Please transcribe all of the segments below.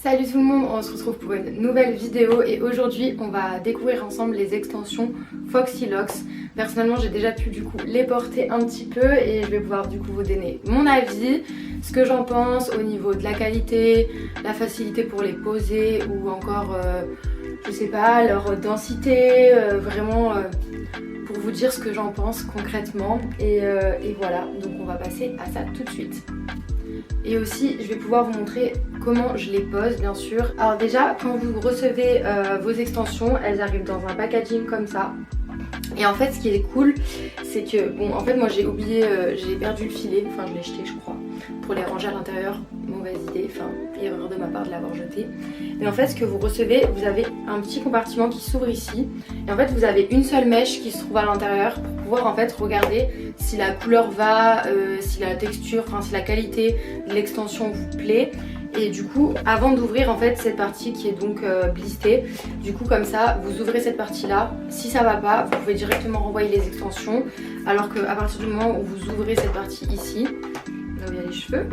Salut tout le monde, on se retrouve pour une nouvelle vidéo et aujourd'hui on va découvrir ensemble les extensions Foxy Locks. Personnellement j'ai déjà pu du coup les porter un petit peu et je vais pouvoir du coup vous donner mon avis, ce que j'en pense au niveau de la qualité, la facilité pour les poser ou encore je sais pas leur densité, vraiment pour vous dire ce que j'en pense concrètement et voilà, donc on va passer à ça tout de suite. Et aussi je vais pouvoir vous montrer comment je les pose bien sûr. Alors déjà quand vous recevez vos extensions, elles arrivent dans un packaging comme ça. Et en fait ce qui est cool c'est que bon en fait moi j'ai oublié, j'ai perdu le filet, enfin je l'ai jeté je crois, pour les ranger à l'intérieur, mauvaise idée, enfin erreur de ma part de l'avoir jeté. Mais en fait ce que vous recevez, vous avez un petit compartiment qui s'ouvre ici. Et en fait vous avez une seule mèche qui se trouve à l'intérieur pour pouvoir en fait regarder si la couleur va, si la texture, enfin si la qualité de l'extension vous plaît. Et du coup avant d'ouvrir en fait cette partie qui est donc blistée, du coup comme ça vous ouvrez cette partie là, si ça va pas vous pouvez directement renvoyer les extensions, alors qu'à partir du moment où vous ouvrez cette partie ici, là où il y a les cheveux,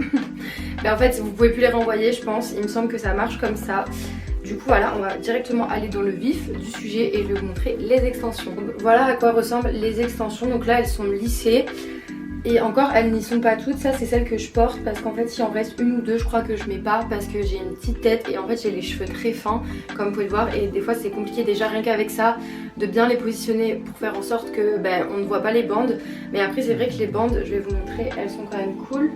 ben en fait vous pouvez plus les renvoyer je pense, il me semble que ça marche comme ça. Du coup voilà, on va directement aller dans le vif du sujet et je vais vous montrer les extensions. Donc, voilà à quoi ressemblent les extensions, donc là elles sont lissées. Et encore elles n'y sont pas toutes, ça c'est celles que je porte parce qu'en fait s'il en reste une ou deux je crois que je mets pas parce que j'ai une petite tête et en fait j'ai les cheveux très fins comme vous pouvez le voir et des fois c'est compliqué déjà rien qu'avec ça de bien les positionner pour faire en sorte que on ne voit pas les bandes. Mais après c'est vrai que les bandes, je vais vous montrer, elles sont quand même cool.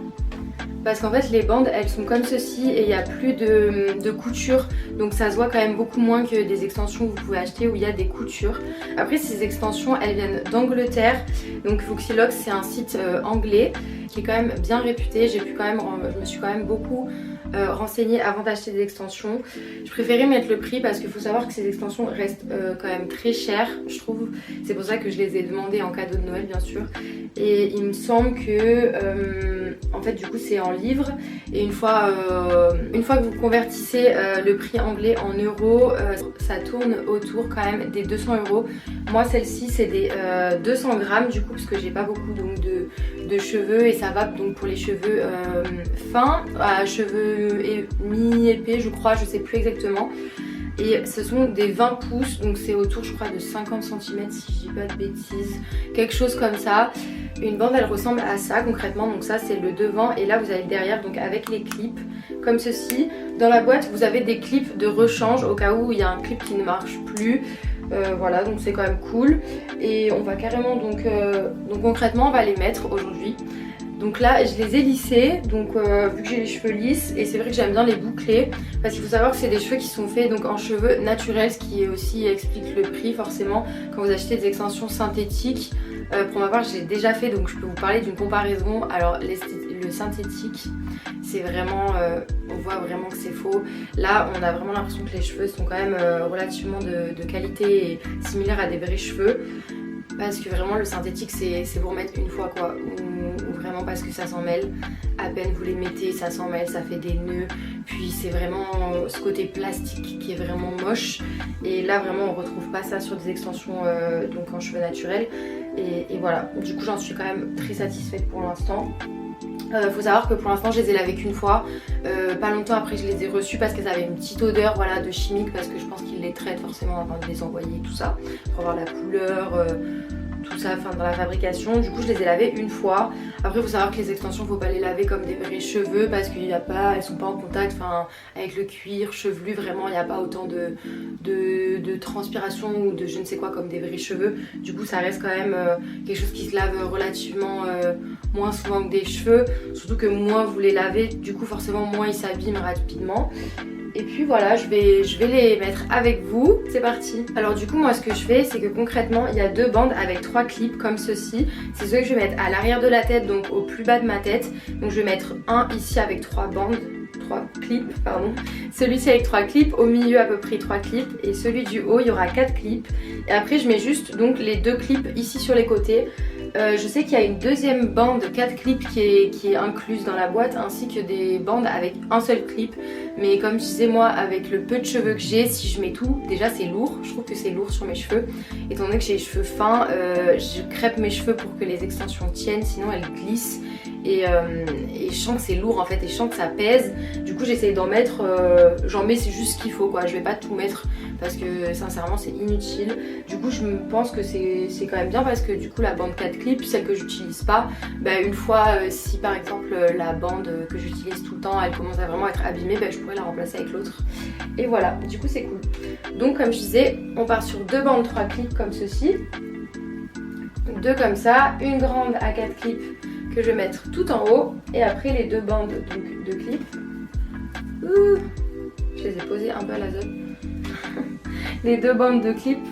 Parce qu'en fait les bandes elles sont comme ceci et il n'y a plus de couture, donc ça se voit quand même beaucoup moins que des extensions que vous pouvez acheter où il y a des coutures. Après ces extensions elles viennent d'Angleterre, donc Foxy Locks c'est un site anglais qui est quand même bien réputé. Je me suis quand même beaucoup renseignée avant d'acheter des extensions. Je préférais mettre le prix parce qu'il faut savoir que ces extensions restent quand même très chères je trouve. C'est pour ça que je les ai demandées en cadeau de Noël bien sûr. Et il me semble que en fait du coup c'est en livres et une fois que vous convertissez le prix anglais en euros, ça tourne autour quand même des 200 €. Moi celle-ci c'est des 200 grammes du coup parce que j'ai pas beaucoup donc de cheveux et ça va donc pour les cheveux fins à cheveux mi-épais je crois, je sais plus exactement. Et ce sont des 20 pouces, donc c'est autour je crois de 50 cm si je dis pas de bêtises, quelque chose comme ça. Une bande elle ressemble à ça concrètement, donc ça c'est le devant et là vous avez le derrière donc avec les clips comme ceci. Dans la boîte vous avez des clips de rechange au cas où il y a un clip qui ne marche plus. Voilà donc c'est quand même cool et on va carrément donc concrètement on va les mettre aujourd'hui. Donc là je les ai lissés, donc vu que j'ai les cheveux lisses et c'est vrai que j'aime bien les boucler parce qu'il faut savoir que c'est des cheveux qui sont faits donc en cheveux naturels, ce qui aussi explique le prix forcément quand vous achetez des extensions synthétiques. Pour ma part je l'ai déjà fait donc je peux vous parler d'une comparaison. Alors le synthétique c'est vraiment, on voit vraiment que c'est faux. Là on a vraiment l'impression que les cheveux sont quand même relativement de qualité et similaires à des vrais cheveux. Parce que vraiment le synthétique c'est vous remettre une fois quoi, ou vraiment parce que ça s'en mêle, à peine vous les mettez ça s'en mêle, ça fait des nœuds, puis c'est vraiment ce côté plastique qui est vraiment moche. Et là vraiment on retrouve pas ça sur des extensions donc en cheveux naturels et voilà, du coup j'en suis quand même très satisfaite pour l'instant. Faut savoir que pour l'instant je les ai lavées qu'une fois, pas longtemps après je les ai reçues parce qu'elles avaient une petite odeur voilà, de chimique parce que je pense qu'ils les traitent forcément avant de les envoyer tout ça pour avoir la couleur, tout ça enfin, dans la fabrication. Du coup je les ai lavées une fois. Après il faut savoir que les extensions faut pas les laver comme des vrais cheveux parce qu'il y a pas, elles sont pas en contact avec le cuir chevelu, vraiment il n'y a pas autant de transpiration ou de je ne sais quoi comme des vrais cheveux. Du coup ça reste quand même quelque chose qui se lave relativement moins souvent que des cheveux, surtout que moins vous les lavez, du coup forcément moins ils s'abîment rapidement. Et puis voilà, je vais les mettre avec vous, c'est parti. Alors du coup moi ce que je fais c'est que concrètement il y a deux bandes avec trois clips comme ceci. C'est ceux que je vais mettre à l'arrière de la tête, donc au plus bas de ma tête. Donc je vais mettre un ici avec trois clips, pardon. Celui-ci avec 3 clips, au milieu à peu près 3 clips et celui du haut il y aura 4 clips. Et après je mets juste donc les deux clips ici sur les côtés. Je sais qu'il y a une deuxième bande 4 clips qui est incluse dans la boîte ainsi que des bandes avec un seul clip. Mais comme je disais moi avec le peu de cheveux que j'ai, si je mets tout, déjà c'est lourd, je trouve que c'est lourd sur mes cheveux. Étant donné que j'ai les cheveux fins, je crêpe mes cheveux pour que les extensions tiennent, sinon elles glissent. et je sens que c'est lourd en fait et je sens que ça pèse. Du coup j'essaye d'en mettre, j'en mets c'est juste ce qu'il faut quoi, je vais pas tout mettre parce que sincèrement c'est inutile. Du coup je pense que c'est quand même bien parce que du coup la bande 4 clips, celle que j'utilise pas, bah, une fois si par exemple la bande que j'utilise tout le temps elle commence à vraiment être abîmée, bah, je pourrais la remplacer avec l'autre. Et voilà, du coup c'est cool. Donc comme je disais, on part sur 2 bandes 3 clips comme ceci, 2 comme ça, une grande à 4 clips que je vais mettre tout en haut et après les 2 bandes donc, de clips. Je les ai posées un peu à la zone. Les 2 bandes de clips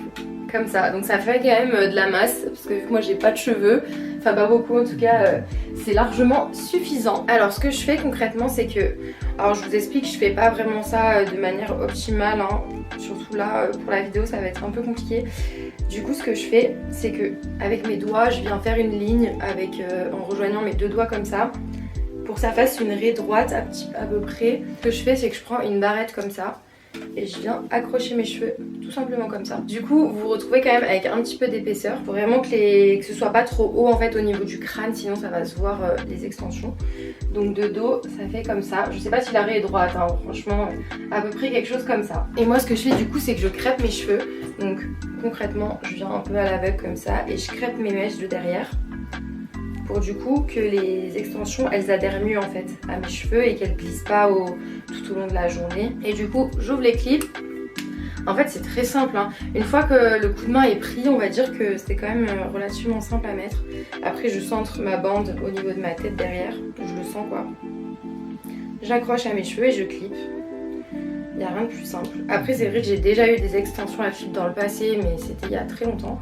comme ça, donc ça fait quand même de la masse parce que vu que moi j'ai pas de cheveux, enfin pas beaucoup en tout cas, c'est largement suffisant. Alors ce que je fais concrètement c'est que, alors je vous explique, je fais pas vraiment ça de manière optimale, hein. Surtout là pour la vidéo ça va être un peu compliqué. Du coup ce que je fais c'est que avec mes doigts je viens faire une ligne avec, en rejoignant mes 2 doigts comme ça pour que ça fasse une raie droite à peu près. Ce que je fais c'est que je prends une barrette comme ça et je viens accrocher mes cheveux tout simplement comme ça. Du coup vous vous retrouvez quand même avec un petit peu d'épaisseur pour vraiment que ce soit pas trop haut en fait au niveau du crâne, sinon ça va se voir les extensions. Donc de dos ça fait comme ça, je sais pas si la raie est droite hein, franchement à peu près quelque chose comme ça. Et moi ce que je fais du coup c'est que je crêpe mes cheveux, donc concrètement je viens un peu à l'aveugle comme ça et je crêpe mes mèches de derrière pour du coup que les extensions elles adhèrent mieux en fait à mes cheveux et qu'elles glissent pas tout au long de la journée. Et du coup j'ouvre les clips. En fait c'est très simple hein. Une fois que le coup de main est pris on va dire que c'est quand même relativement simple à mettre. Après je centre ma bande au niveau de ma tête derrière, je le sens quoi. J'accroche à mes cheveux et je clip. Il n'y a rien de plus simple. Après c'est vrai que j'ai déjà eu des extensions à clip dans le passé mais c'était il y a très longtemps.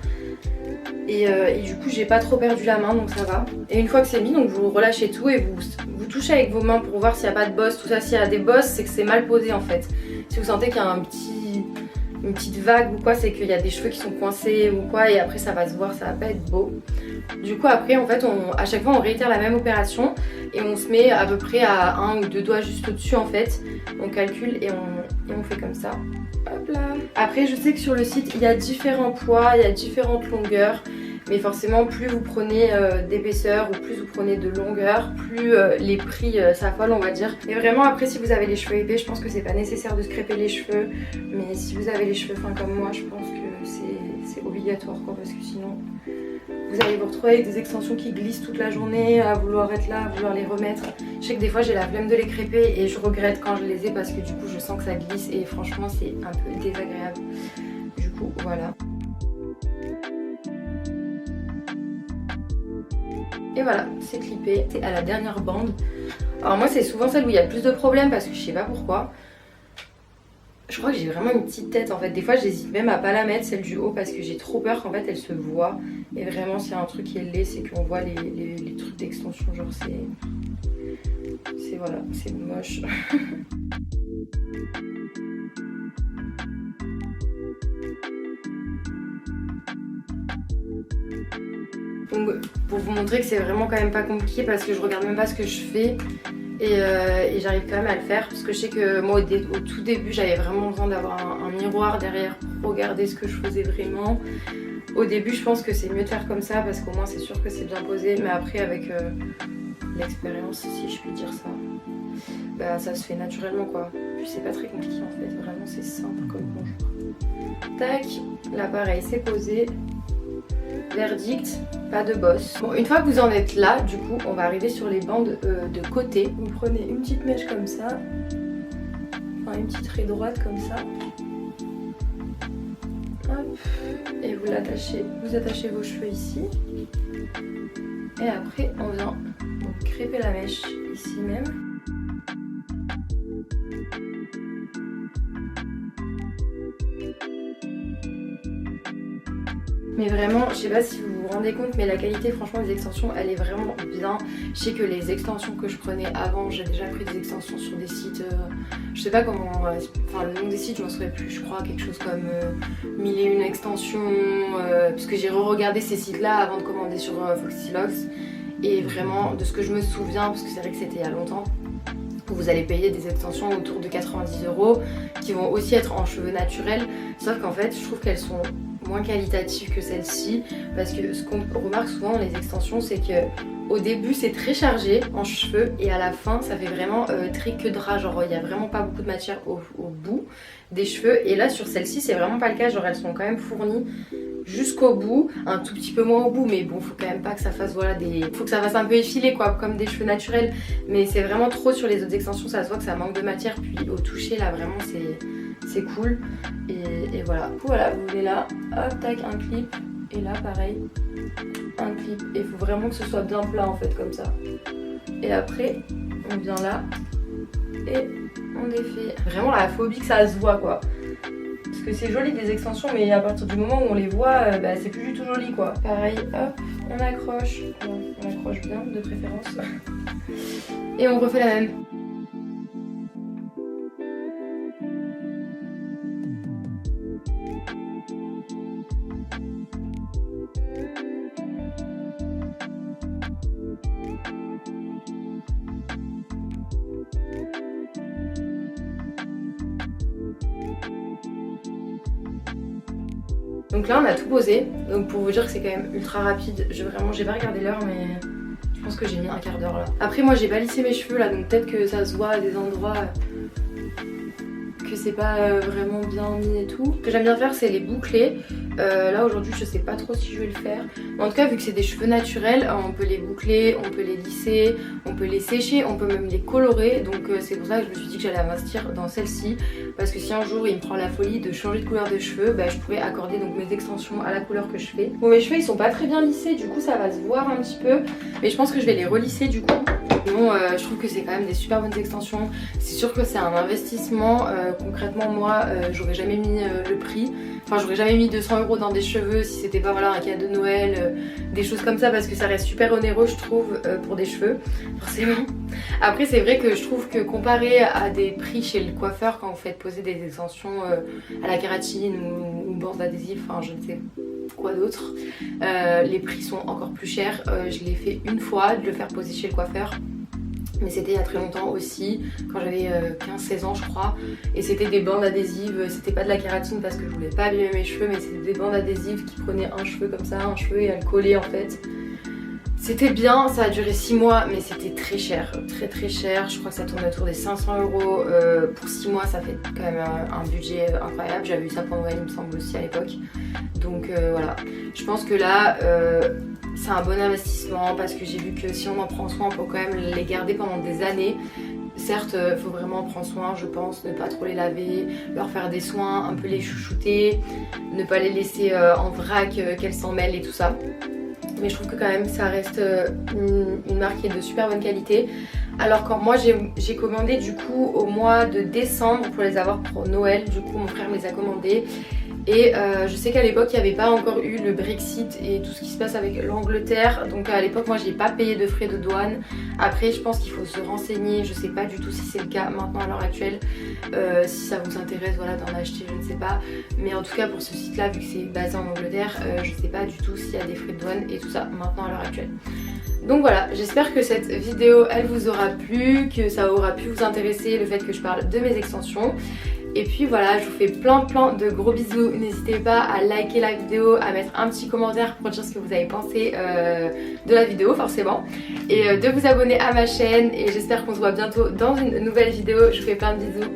Et du coup j'ai pas trop perdu la main donc ça va. Et une fois que c'est mis donc vous relâchez tout et vous touchez avec vos mains pour voir s'il n'y a pas de bosse, tout ça. S'il y a des bosses c'est que c'est mal posé en fait. Si vous sentez qu'il y a une petite vague ou quoi, c'est qu'il y a des cheveux qui sont coincés ou quoi et après ça va se voir, ça va pas être beau. Du coup après en fait à chaque fois on réitère la même opération et on se met à peu près à 1 ou 2 doigts juste au-dessus en fait. On calcule et on fait comme ça. Hop là. Après je sais que sur le site il y a différents poids, il y a différentes longueurs. Mais forcément plus vous prenez d'épaisseur ou plus vous prenez de longueur, plus les prix s'affolent on va dire. Et vraiment après si vous avez les cheveux épais je pense que c'est pas nécessaire de se crêper les cheveux. Mais si vous avez les cheveux fins comme moi je pense que c'est obligatoire quoi, parce que sinon vous allez vous retrouver avec des extensions qui glissent toute la journée, à vouloir être là, à vouloir les remettre. Je sais que des fois j'ai la flemme de les crêper et je regrette quand je les ai parce que du coup je sens que ça glisse et franchement c'est un peu désagréable. Du coup voilà. Et voilà, c'est clippé, c'est à la dernière bande. Alors moi c'est souvent celle où il y a le plus de problèmes parce que je sais pas pourquoi. Je crois que j'ai vraiment une petite tête en fait. Des fois j'hésite même à pas la mettre celle du haut parce que j'ai trop peur qu'en fait elle se voit. Et vraiment s'il y a un truc qui est laid c'est qu'on voit les trucs d'extension, genre c'est voilà, c'est moche. Donc pour vous montrer que c'est vraiment quand même pas compliqué parce que je regarde même pas ce que je fais et j'arrive quand même à le faire parce que je sais que moi au tout début j'avais vraiment besoin d'avoir un miroir derrière pour regarder ce que je faisais vraiment. Au début je pense que c'est mieux de faire comme ça parce qu'au moins c'est sûr que c'est bien posé, mais après avec l'expérience si je puis dire ça, bah ça se fait naturellement quoi. Puis c'est pas très compliqué en fait, vraiment c'est simple comme bonjour. Tac, là pareil c'est posé. Verdict, pas de bosse. Bon, une fois que vous en êtes là, du coup, on va arriver sur les bandes de côté. Vous prenez une petite mèche comme ça, enfin une petite raie droite comme ça. Hop, et vous l'attachez, vous attachez vos cheveux ici. Et après, on vient donc crêper la mèche ici même. Mais vraiment, je sais pas si vous vous rendez compte, mais la qualité franchement des extensions elle est vraiment bien. Je sais que les extensions que je prenais avant, j'ai déjà pris des extensions sur des sites, je sais pas comment, enfin le nom des sites je m'en souviens plus, je crois quelque chose comme 1001 extensions, parce que j'ai re-regardé ces sites là avant de commander sur Foxylox. Et vraiment de ce que je me souviens, parce que c'est vrai que c'était il y a longtemps, vous allez payer des extensions autour de 90 € qui vont aussi être en cheveux naturels, sauf qu'en fait je trouve qu'elles sont moins qualitatives que celles-ci parce que ce qu'on remarque souvent dans les extensions c'est que Au début c'est très chargé en cheveux et à la fin ça fait vraiment très queue de rat, genre il n'y a vraiment pas beaucoup de matière au bout des cheveux. Et là sur celle-ci c'est vraiment pas le cas, genre elles sont quand même fournies jusqu'au bout, un tout petit peu moins au bout, mais bon faut quand même pas que ça fasse voilà faut que ça fasse un peu effilé quoi, comme des cheveux naturels, mais c'est vraiment trop sur les autres extensions, ça se voit que ça manque de matière, puis au toucher là vraiment c'est cool et voilà. Du coup voilà, vous voulez là, hop tac un clip et là pareil un clip et il faut vraiment que ce soit bien plat en fait comme ça. Et après on vient là et on défait. Vraiment la phobie que ça se voit quoi. Parce que c'est joli des extensions mais à partir du moment où on les voit c'est plus du tout joli quoi. Pareil hop on accroche, on accroche bien de préférence et on refait la même. Donc là on a tout posé, donc pour vous dire que c'est quand même ultra rapide, j'ai pas regardé l'heure mais je pense que j'ai mis un quart d'heure là. Après moi j'ai pas lissé mes cheveux là, donc peut-être que ça se voit à des endroits que c'est pas vraiment bien mis et tout. Ce que j'aime bien faire c'est les boucler. Là aujourd'hui je sais pas trop si je vais le faire. Mais en tout cas vu que c'est des cheveux naturels, on peut les boucler, on peut les lisser, on peut les sécher, on peut même les colorer. Donc c'est pour ça que je me suis dit que j'allais investir dans celle-ci. Parce que si un jour il me prend la folie de changer de couleur de cheveux, je pourrais accorder donc mes extensions à la couleur que je fais. Bon mes cheveux ils sont pas très bien lissés, du coup ça va se voir un petit peu. Mais je pense que je vais les relisser du coup. Bon, je trouve que c'est quand même des super bonnes extensions. C'est sûr que c'est un investissement. Concrètement moi j'aurais jamais mis le prix. Enfin j'aurais jamais mis 200 € dans des cheveux si c'était pas voilà un cadeau de Noël, des choses comme ça, parce que ça reste super onéreux je trouve pour des cheveux, forcément. Après c'est vrai que je trouve que comparé à des prix chez le coiffeur quand vous faites poser des extensions à la kératine ou bords d'adhésif, enfin je ne sais quoi d'autre, les prix sont encore plus chers. Je l'ai fait une fois de le faire poser chez le coiffeur. Mais c'était il y a très longtemps aussi, quand j'avais 15-16 ans je crois. Et c'était des bandes adhésives, c'était pas de la kératine parce que je voulais pas abîmer mes cheveux, mais c'était des bandes adhésives qui prenaient un cheveu comme ça, un cheveu et elles collaient en fait. C'était bien, ça a duré 6 mois mais c'était très cher, très cher. Je crois que ça tourne autour des 500 €. Pour 6 mois ça fait quand même un budget incroyable. J'avais eu ça pour Noël il me semble aussi à l'époque. Donc voilà, je pense que là c'est un bon investissement parce que j'ai vu que si on en prend soin on peut quand même les garder pendant des années. Certes, il faut vraiment prendre soin, je pense, ne pas trop les laver, leur faire des soins, un peu les chouchouter, ne pas les laisser en vrac, qu'elles s'en mêlent et tout ça. Mais je trouve que quand même ça reste une marque qui est de super bonne qualité. Alors quand moi j'ai commandé du coup au mois de décembre pour les avoir pour Noël, du coup mon frère me les a commandés. Et je sais qu'à l'époque il n'y avait pas encore eu le Brexit et tout ce qui se passe avec l'Angleterre. Donc à l'époque moi j'ai pas payé de frais de douane. Après je pense qu'il faut se renseigner, je sais pas du tout si c'est le cas maintenant à l'heure actuelle. Si ça vous intéresse voilà d'en acheter, je ne sais pas. Mais en tout cas pour ce site là, vu que c'est basé en Angleterre, je sais pas du tout s'il y a des frais de douane et tout ça maintenant à l'heure actuelle. Donc voilà, j'espère que cette vidéo elle vous aura plu, que ça aura pu vous intéresser le fait que je parle de mes extensions. Et puis voilà, je vous fais plein de gros bisous. N'hésitez pas à liker la vidéo, à mettre un petit commentaire pour dire ce que vous avez pensé de la vidéo forcément. Et de vous abonner à ma chaîne. Et j'espère qu'on se voit bientôt dans une nouvelle vidéo. Je vous fais plein de bisous.